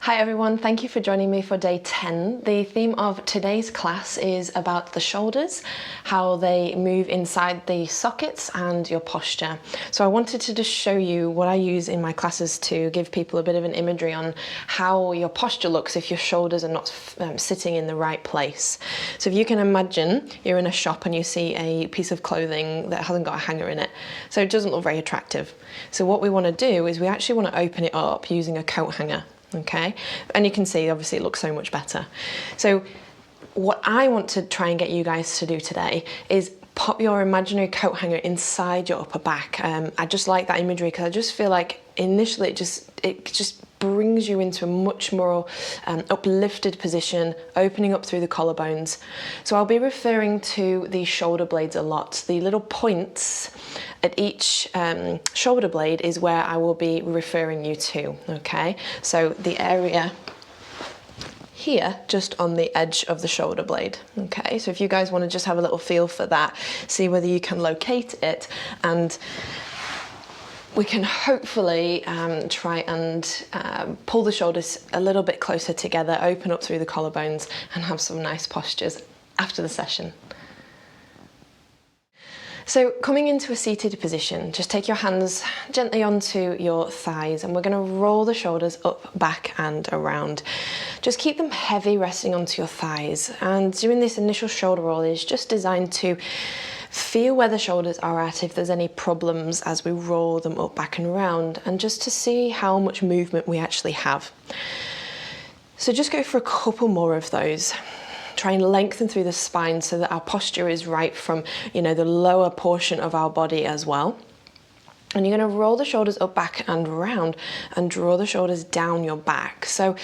Hi everyone, thank you for joining me for day 10. The theme of today's class is about the shoulders, how they move inside the sockets and your posture. So I wanted to just show you what I use in my classes to give people a bit of an imagery on how your posture looks if your shoulders are not sitting in the right place. So if you can imagine you're in a shop and you see a piece of clothing that hasn't got a hanger in it, so it doesn't look very attractive. So what we want to do is we actually want to open it up using a coat hanger. Okay, and you can see obviously it looks so much better. So what I want to try and get you guys to do today is pop your imaginary coat hanger inside your upper back. I just like that imagery because I just feel like initially it just brings you into a much more uplifted position, opening up through the collarbones. So I'll be referring to the shoulder blades a lot. The little points at each shoulder blade is where I will be referring you to, okay? So the area here, just on the edge of the shoulder blade, okay? So if you guys want to just have a little feel for that, see whether you can locate it, and we can hopefully try and pull the shoulders a little bit closer together, open up through the collarbones, and have some nice postures after the session. So coming into a seated position, just take your hands gently onto your thighs and we're going to roll the shoulders up, back and around. Just keep them heavy, resting onto your thighs, and doing this initial shoulder roll is just designed to feel where the shoulders are at, if there's any problems as we roll them up, back and around, and just to see how much movement we actually have. So just go for a couple more of those. Try and lengthen through the spine so that our posture is right from, the lower portion of our body as well. And you're going to roll the shoulders up, back and around and draw the shoulders down your back. So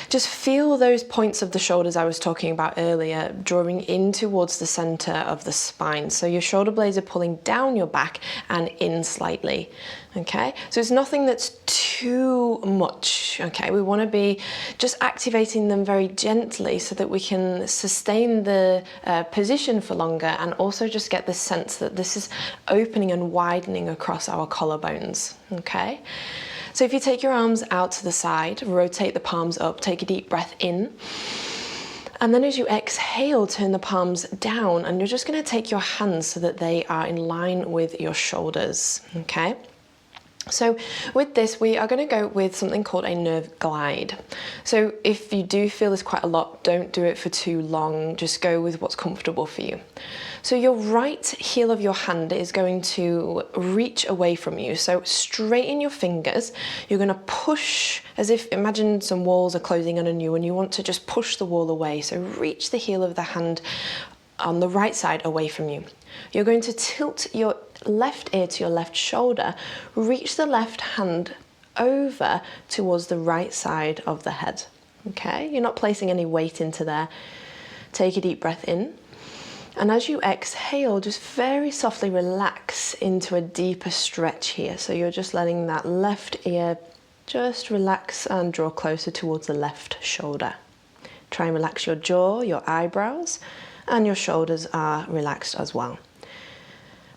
just feel those points of the shoulders I was talking about earlier, drawing in towards the center of the spine. So your shoulder blades are pulling down your back and in slightly. Okay, so it's nothing that's too much. Okay, we want to be just activating them very gently so that we can sustain the position for longer, and also just get the sense that this is opening and widening across our collarbones. Okay, so if you take your arms out to the side, rotate the palms up, take a deep breath in. And then as you exhale, turn the palms down, and you're just going to take your hands so that they are in line with your shoulders. Okay. So with this, we are going to go with something called a nerve glide. So if you do feel this quite a lot, don't do it for too long. Just go with what's comfortable for you. So your right heel of your hand is going to reach away from you. So straighten your fingers. You're going to push as if, imagine some walls are closing in on you and you want to just push the wall away. So reach the heel of the hand on the right side away from you. You're going to tilt your left ear to your left shoulder, reach the left hand over towards the right side of the head. Okay, you're not placing any weight into there. Take a deep breath in, and as you exhale, just very softly relax into a deeper stretch here. So you're just letting that left ear just relax and draw closer towards the left shoulder. Try and relax your jaw, your eyebrows, and your shoulders are relaxed as well.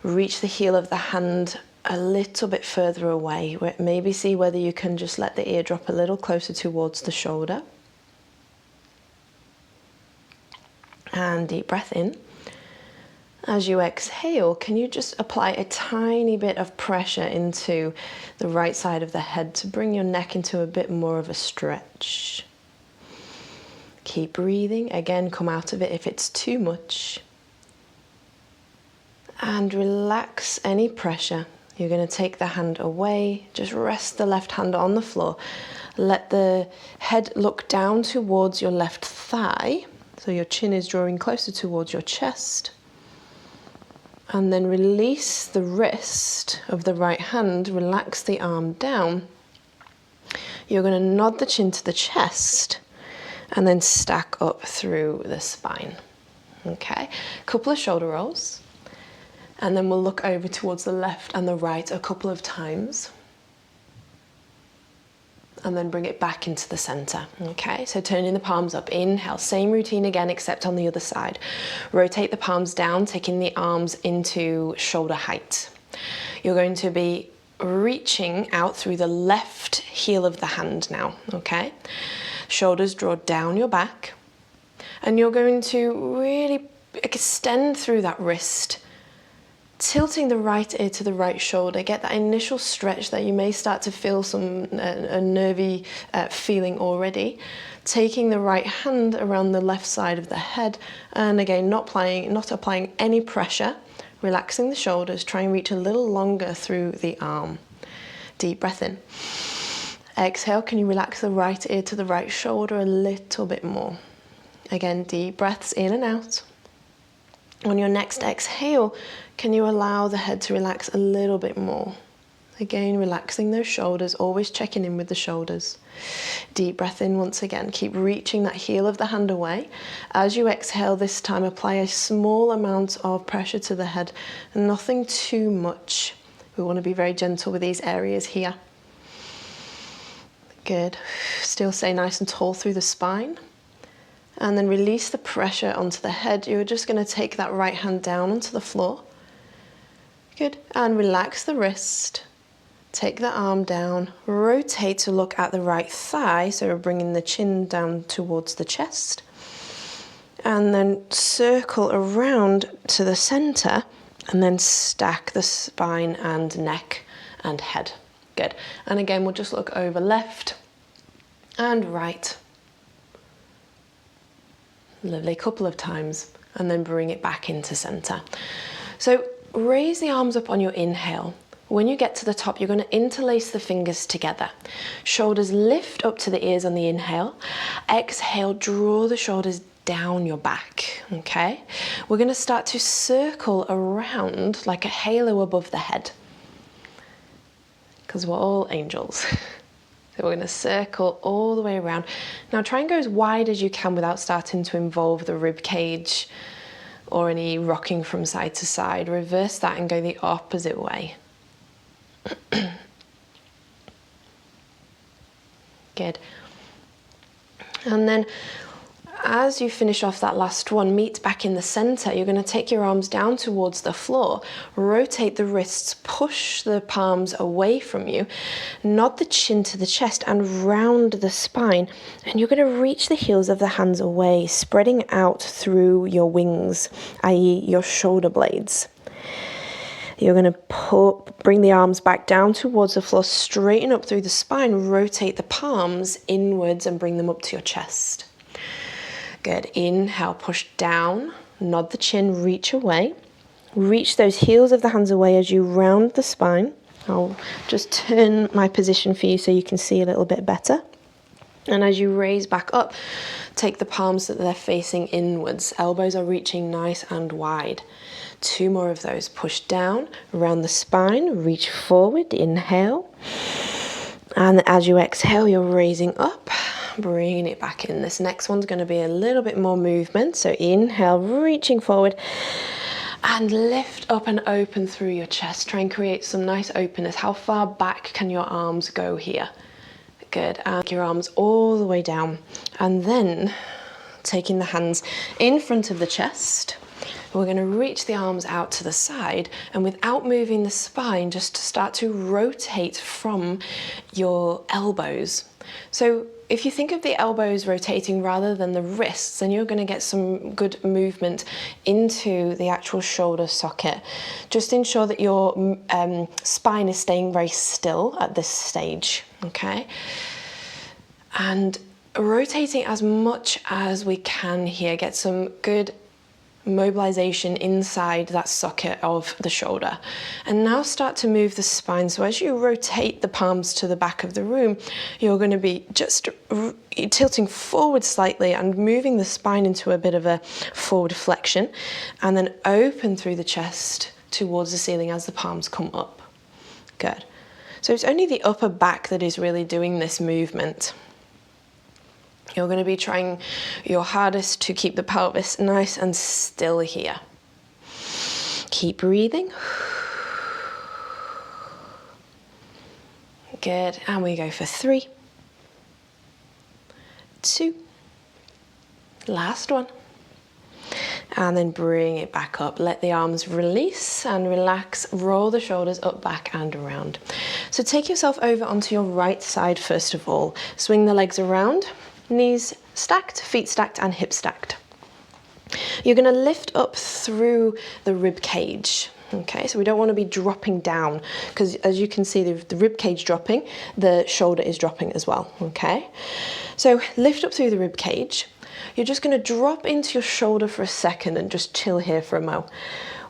Reach the heel of the hand a little bit further away. Maybe see whether you can just let the ear drop a little closer towards the shoulder. And deep breath in. As you exhale, can you just apply a tiny bit of pressure into the right side of the head to bring your neck into a bit more of a stretch. Keep breathing. Again, come out of it if it's too much. And relax any pressure. You're going to take the hand away. Just rest the left hand on the floor. Let the head look down towards your left thigh. So your chin is drawing closer towards your chest. And then release the wrist of the right hand. Relax the arm down. You're going to nod the chin to the chest and then stack up through the spine. Okay, couple of shoulder rolls. And then we'll look over towards the left and the right a couple of times. And then bring it back into the center. Okay, so turning the palms up, inhale, same routine again, except on the other side. Rotate the palms down, taking the arms into shoulder height. You're going to be reaching out through the left heel of the hand now, okay? Shoulders draw down your back, and you're going to really extend through that wrist, tilting the right ear to the right shoulder. Get that initial stretch that you may start to feel some a nervy feeling already. Taking the right hand around the left side of the head, and again, not applying any pressure, relaxing the shoulders. Try and reach a little longer through the arm. Deep breath in. Exhale, can you relax the right ear to the right shoulder a little bit more? Again, deep breaths in and out. On your next exhale, can you allow the head to relax a little bit more? Again, relaxing those shoulders, always checking in with the shoulders. Deep breath in once again. Keep reaching that heel of the hand away. As you exhale this time, apply a small amount of pressure to the head, nothing too much. We want to be very gentle with these areas here. Good. Still stay nice and tall through the spine. And then release the pressure onto the head. You're just going to take that right hand down onto the floor. Good. And relax the wrist. Take the arm down. Rotate to look at the right thigh. So we're bringing the chin down towards the chest. And then circle around to the center. And then stack the spine and neck and head. Good. And again, we'll just look over left and right. Lovely, couple of times, and then bring it back into center. So raise the arms up on your inhale. When you get to the top, you're going to interlace the fingers together. Shoulders lift up to the ears on the inhale. Exhale, draw the shoulders down your back, okay? We're going to start to circle around like a halo above the head, because we're all angels. So we're going to circle all the way around. Now try and go as wide as you can without starting to involve the rib cage or any rocking from side to side. Reverse that and go the opposite way. Good. And then as you finish off that last one, meet back in the center. You're going to take your arms down towards the floor, rotate the wrists, push the palms away from you, nod the chin to the chest and round the spine. And you're going to reach the heels of the hands away, spreading out through your wings, i.e. your shoulder blades. You're going to bring the arms back down towards the floor, straighten up through the spine, rotate the palms inwards and bring them up to your chest. Good. Inhale, push down, nod the chin, reach away. Reach those heels of the hands away as you round the spine. I'll just turn my position for you so you can see a little bit better. And as you raise back up, take the palms that they're facing inwards. Elbows are reaching nice and wide. 2 more of those. Push down, round the spine, reach forward, inhale. And as you exhale, you're raising up. Bringing it back in. This next one's going to be a little bit more movement. So inhale, reaching forward and lift up and open through your chest. Try and create some nice openness. How far back can your arms go here? Good. And your arms all the way down. And then taking the hands in front of the chest, we're going to reach the arms out to the side, and without moving the spine, just start to rotate from your elbows. So if you think of the elbows rotating rather than the wrists, then you're going to get some good movement into the actual shoulder socket. Just ensure that your spine is staying very still at this stage, okay? And rotating as much as we can here, get some good mobilization inside that socket of the shoulder. And now start to move the spine. So as you rotate the palms to the back of the room, you're going to be just tilting forward slightly and moving the spine into a bit of a forward flexion, and then open through the chest towards the ceiling as the palms come up. Good. So it's only the upper back that is really doing this movement. You're going to be trying your hardest to keep the pelvis nice and still here. Keep breathing. Good. And we go for 3, 2, last one. And then bring it back up. Let the arms release and relax. Roll the shoulders up, back and around. So take yourself over onto your right side first of all. Swing the legs around. Knees stacked, feet stacked, and hips stacked. You're going to lift up through the rib cage. Okay, so we don't want to be dropping down, because as you can see, the rib cage dropping, the shoulder is dropping as well. Okay, so lift up through the rib cage. You're just going to drop into your shoulder for a second and just chill here for a mo.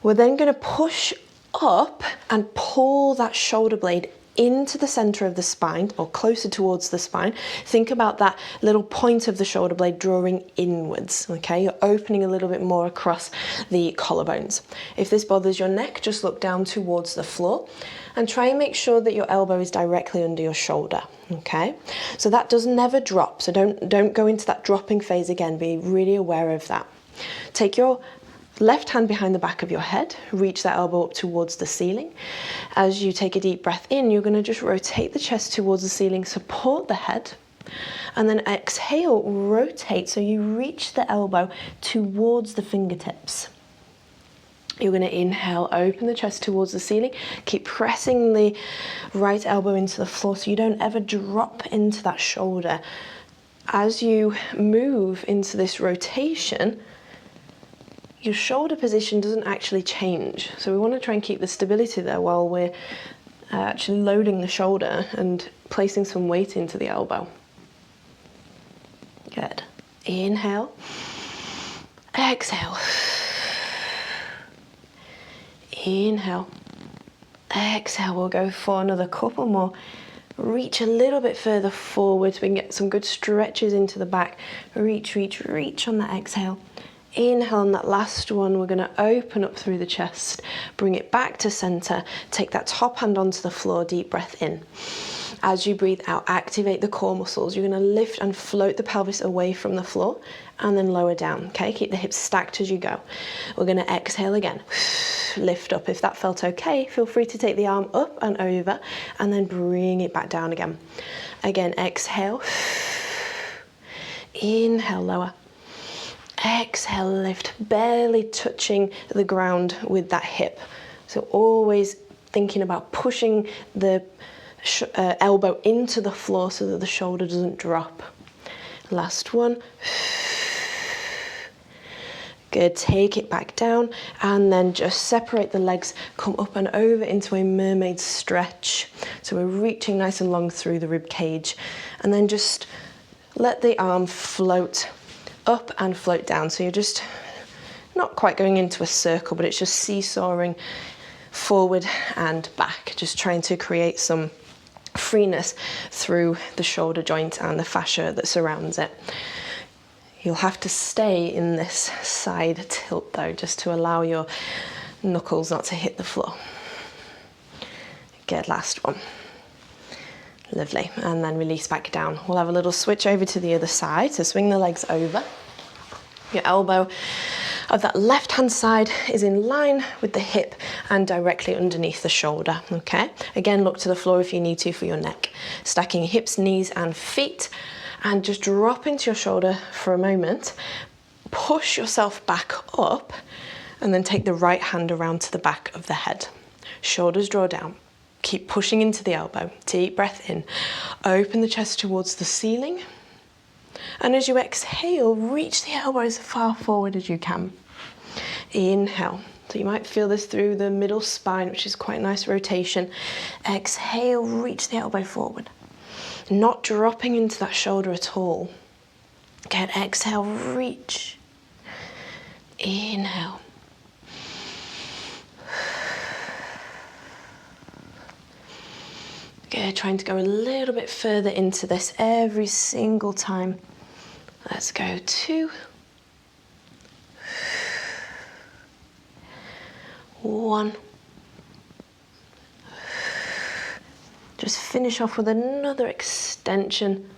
We're then going to push up and pull that shoulder blade into the center of the spine, or closer towards the spine. Think about that little point of the shoulder blade drawing inwards. Okay, you're opening a little bit more across the collarbones. If this bothers your neck, just look down towards the floor and try and make sure that your elbow is directly under your shoulder. Okay, so that does never drop, so don't go into that dropping phase again. Be really aware of that. Take your left hand behind the back of your head, reach that elbow up towards the ceiling. As you take a deep breath in, you're going to just rotate the chest towards the ceiling, support the head, and then exhale, rotate so you reach the elbow towards the fingertips. You're going to inhale, open the chest towards the ceiling, keep pressing the right elbow into the floor so you don't ever drop into that shoulder. As you move into this rotation, your shoulder position doesn't actually change. So we want to try and keep the stability there while we're actually loading the shoulder and placing some weight into the elbow. Good. Inhale. Exhale. Inhale. Exhale. We'll go for another couple more. Reach a little bit further forward so we can get some good stretches into the back. Reach, reach, reach on that exhale. Inhale on that last one, we're going to open up through the chest, bring it back to center, take that top hand onto the floor, deep breath in. As you breathe out, activate the core muscles. You're going to lift and float the pelvis away from the floor and then lower down. Okay, keep the hips stacked as you go. We're going to exhale again, lift up. If that felt okay, feel free to take the arm up and over and then bring it back down again. Again, exhale, inhale, lower. Exhale, lift, barely touching the ground with that hip. So always thinking about pushing the elbow into the floor so that the shoulder doesn't drop. Last one. Good, take it back down and then just separate the legs, come up and over into a mermaid stretch. So we're reaching nice and long through the rib cage, and then just let the arm float up and float down. So you're just not quite going into a circle, but it's just seesawing forward and back, just trying to create some freeness through the shoulder joint and the fascia that surrounds it. You'll have to stay in this side tilt though, just to allow your knuckles not to hit the floor. Good, last one. Lovely, and then release back down. We'll have a little switch over to the other side, so swing the legs over. Your elbow of that left hand side is in line with the hip and directly underneath the shoulder, okay? Again, look to the floor if you need to for your neck. Stacking hips, knees and feet, and just drop into your shoulder for a moment. Push yourself back up, and then take the right hand around to the back of the head. Shoulders draw down. Keep pushing into the elbow. Deep breath in. Open the chest towards the ceiling. And as you exhale, reach the elbow as far forward as you can. Inhale. So you might feel this through the middle spine, which is quite a nice rotation. Exhale, reach the elbow forward. Not dropping into that shoulder at all. Again, exhale, reach. Inhale. Good, trying to go a little bit further into this every single time. Let's go 2. 1. Just finish off with another extension,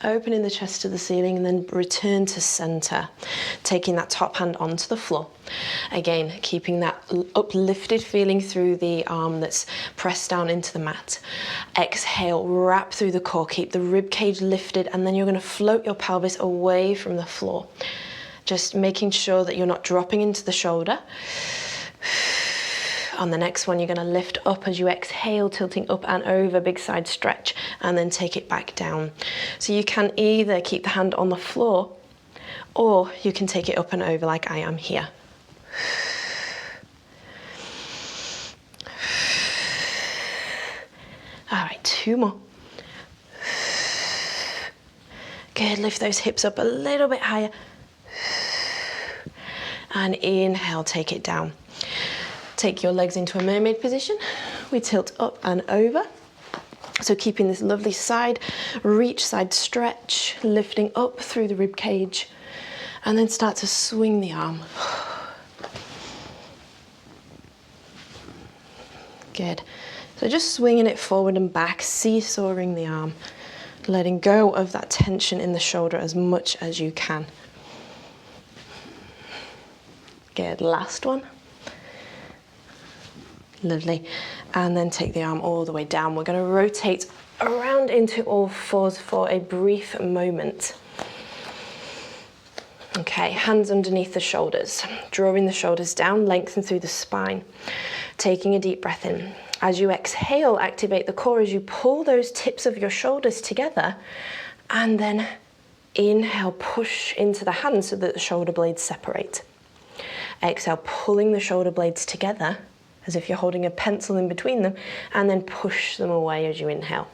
opening the chest to the ceiling, and then return to center, taking that top hand onto the floor. Again, keeping that uplifted feeling through the arm that's pressed down into the mat. Exhale, wrap through the core, keep the rib cage lifted, and then you're going to float your pelvis away from the floor. Just making sure that you're not dropping into the shoulder. On the next one, you're going to lift up as you exhale, tilting up and over, big side stretch, and then take it back down. So you can either keep the hand on the floor, or you can take it up and over like I am here. All right, 2 more. Good, lift those hips up a little bit higher. And inhale, take it down. Take your legs into a mermaid position. We tilt up and over. So keeping this lovely side reach, side stretch, lifting up through the rib cage, and then start to swing the arm. Good. So just swinging it forward and back, seesawing the arm, letting go of that tension in the shoulder as much as you can. Good, last one. Lovely. And then take the arm all the way down. We're going to rotate around into all fours for a brief moment. Okay, hands underneath the shoulders, drawing the shoulders down, lengthen through the spine. Taking a deep breath in. As you exhale, activate the core as you pull those tips of your shoulders together, and then inhale, push into the hands so that the shoulder blades separate. Exhale, pulling the shoulder blades together as if you're holding a pencil in between them, and then push them away as you inhale.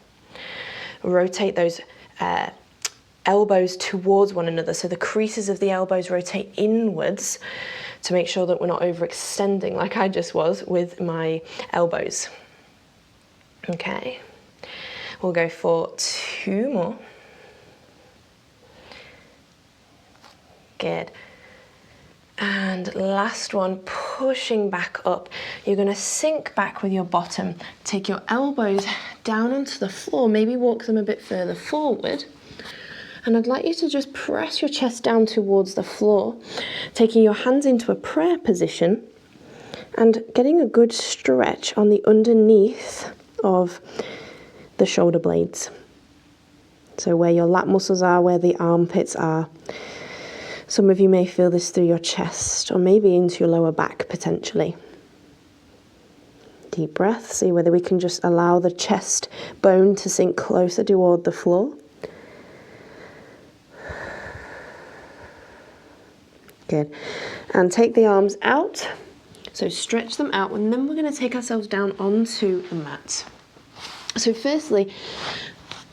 Rotate those elbows towards one another, so the creases of the elbows rotate inwards to make sure that we're not overextending like I just was with my elbows. Okay, we'll go for 2 more. Good. And last one, pushing back up. You're going to sink back with your bottom. Take your elbows down onto the floor, maybe walk them a bit further forward. And I'd like you to just press your chest down towards the floor, taking your hands into a prayer position and getting a good stretch on the underneath of the shoulder blades. So where your lat muscles are, where the armpits are. Some of you may feel this through your chest or maybe into your lower back potentially. Deep breath, see whether we can just allow the chest bone to sink closer toward the floor. Good. And take the arms out. So stretch them out, and then we're going to take ourselves down onto the mat. So firstly,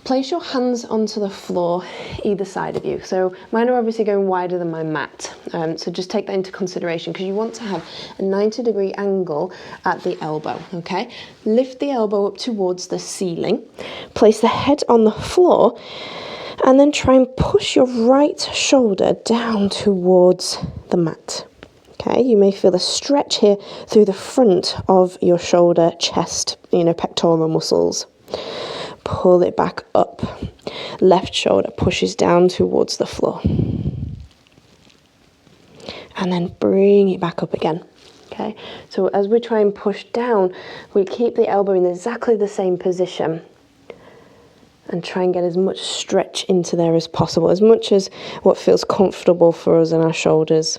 place your hands onto the floor either side of you. So mine are obviously going wider than my mat. So just take that into consideration because you want to have a 90-degree angle at the elbow, okay? Lift the elbow up towards the ceiling. Place the head on the floor and then try and push your right shoulder down towards the mat. Okay, you may feel a stretch here through the front of your shoulder, chest, pectoral muscles. Pull it back up. Left shoulder pushes down towards the floor. And then bring it back up again. Okay, so as we try and push down, we keep the elbow in exactly the same position and try and get as much stretch into there as possible, as much as what feels comfortable for us in our shoulders.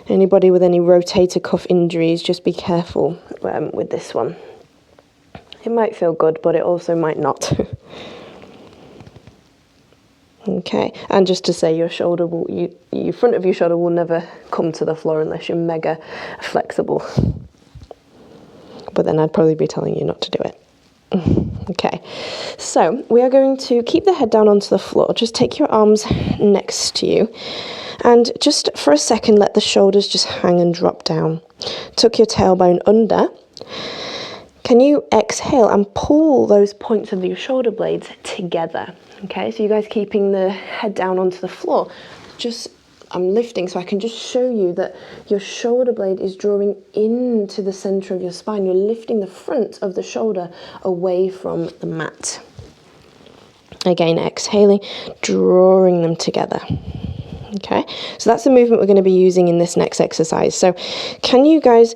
Anybody with any rotator cuff injuries, just be careful with this one. It might feel good, but it also might not. Okay, and just to say, your shoulder your front of your shoulder will never come to the floor unless you're mega flexible. But then I'd probably be telling you not to do it. Okay, so we are going to keep the head down onto the floor. Just take your arms next to you and just for a second let the shoulders just hang and drop down. Tuck your tailbone under. Can you exhale and pull those points of your shoulder blades together? Okay, so you guys keeping the head down onto the floor. I'm lifting so I can just show you that your shoulder blade is drawing into the center of your spine. You're lifting the front of the shoulder away from the mat. Again, exhaling, drawing them together. Okay, so that's the movement we're going to be using in this next exercise. So can you guys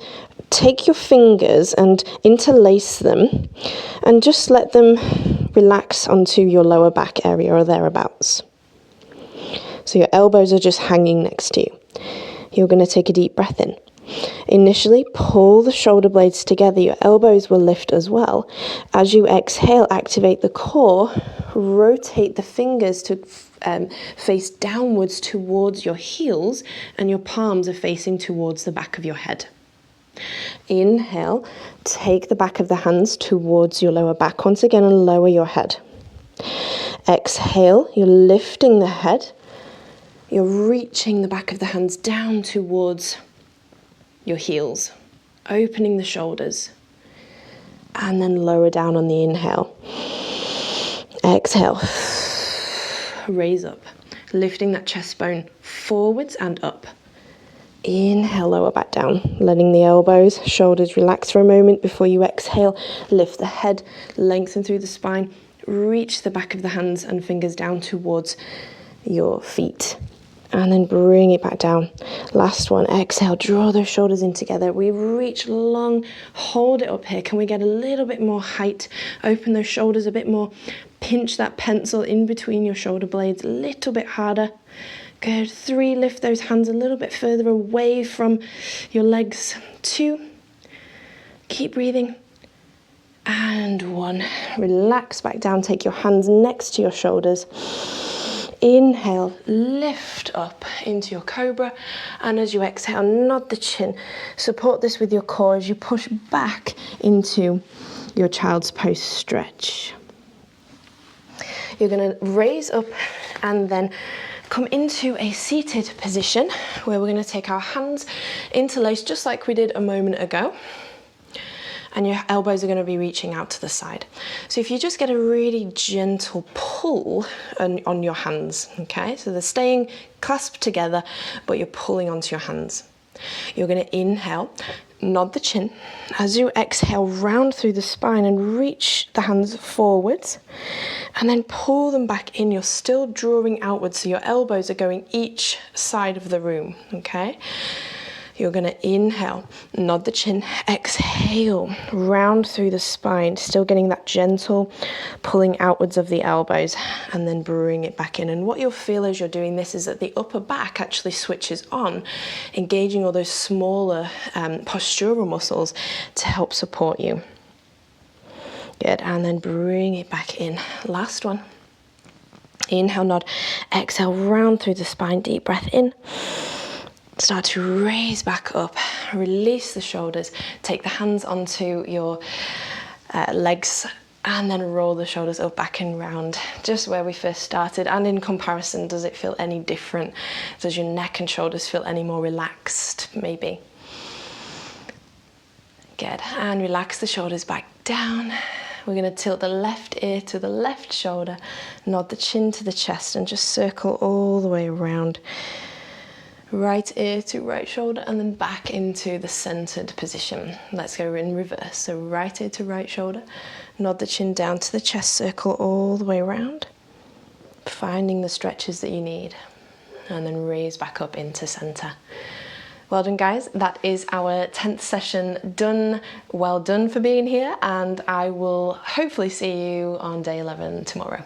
take your fingers and interlace them and just let them relax onto your lower back area or thereabouts. So your elbows are just hanging next to you. You're going to take a deep breath in. Initially, pull the shoulder blades together. Your elbows will lift as well. As you exhale, activate the core. Rotate the fingers to face downwards towards your heels, and your palms are facing towards the back of your head. Inhale, take the back of the hands towards your lower back once again and lower your head. Exhale, you're lifting the head. You're reaching the back of the hands down towards your heels, opening the shoulders, and then lower down on the inhale. Exhale, raise up, lifting that chest bone forwards and up. Inhale, lower back down, letting the elbows, shoulders relax for a moment before you exhale. Lift the head, lengthen through the spine, reach the back of the hands and fingers down towards your feet. And then bring it back down. Last one, exhale, draw those shoulders in together. We reach long, hold it up here. Can we get a little bit more height? Open those shoulders a bit more. Pinch that pencil in between your shoulder blades a little bit harder. Good. 3, lift those hands a little bit further away from your legs. 2, keep breathing. And 1, relax back down. Take your hands next to your shoulders. Inhale, lift up into your cobra, and as you exhale, nod the chin. Support this with your core as you push back into your child's pose stretch. You're going to raise up and then come into a seated position where we're going to take our hands interlace just like we did a moment ago. And your elbows are going to be reaching out to the side. So if you just get a really gentle pull on your hands, okay? So they're staying clasped together, but you're pulling onto your hands. You're going to inhale, nod the chin. As you exhale, round through the spine and reach the hands forwards. And then pull them back in. You're still drawing outwards, so your elbows are going each side of the room, okay? You're going to inhale, nod the chin, exhale, round through the spine, still getting that gentle pulling outwards of the elbows, and then bring it back in. And what you'll feel as you're doing this is that the upper back actually switches on, engaging all those smaller postural muscles to help support you. Good, and then bring it back in. Last one. Inhale, nod, exhale, round through the spine, deep breath in. Start to raise back up, release the shoulders, take the hands onto your legs and then roll the shoulders up, back and round, just where we first started. And in comparison, does it feel any different? Does your neck and shoulders feel any more relaxed, maybe? Good, and relax the shoulders back down. We're going to tilt the left ear to the left shoulder, nod the chin to the chest and just circle all the way around. Right ear to right shoulder and then back into the centered position. Let's go in reverse. So right ear to right shoulder, nod the chin down to the chest, circle all the way around, finding the stretches that you need, and then raise back up into center. Well done, guys. That is our 10th session done. Well done for being here, and I will hopefully see you on day 11 tomorrow.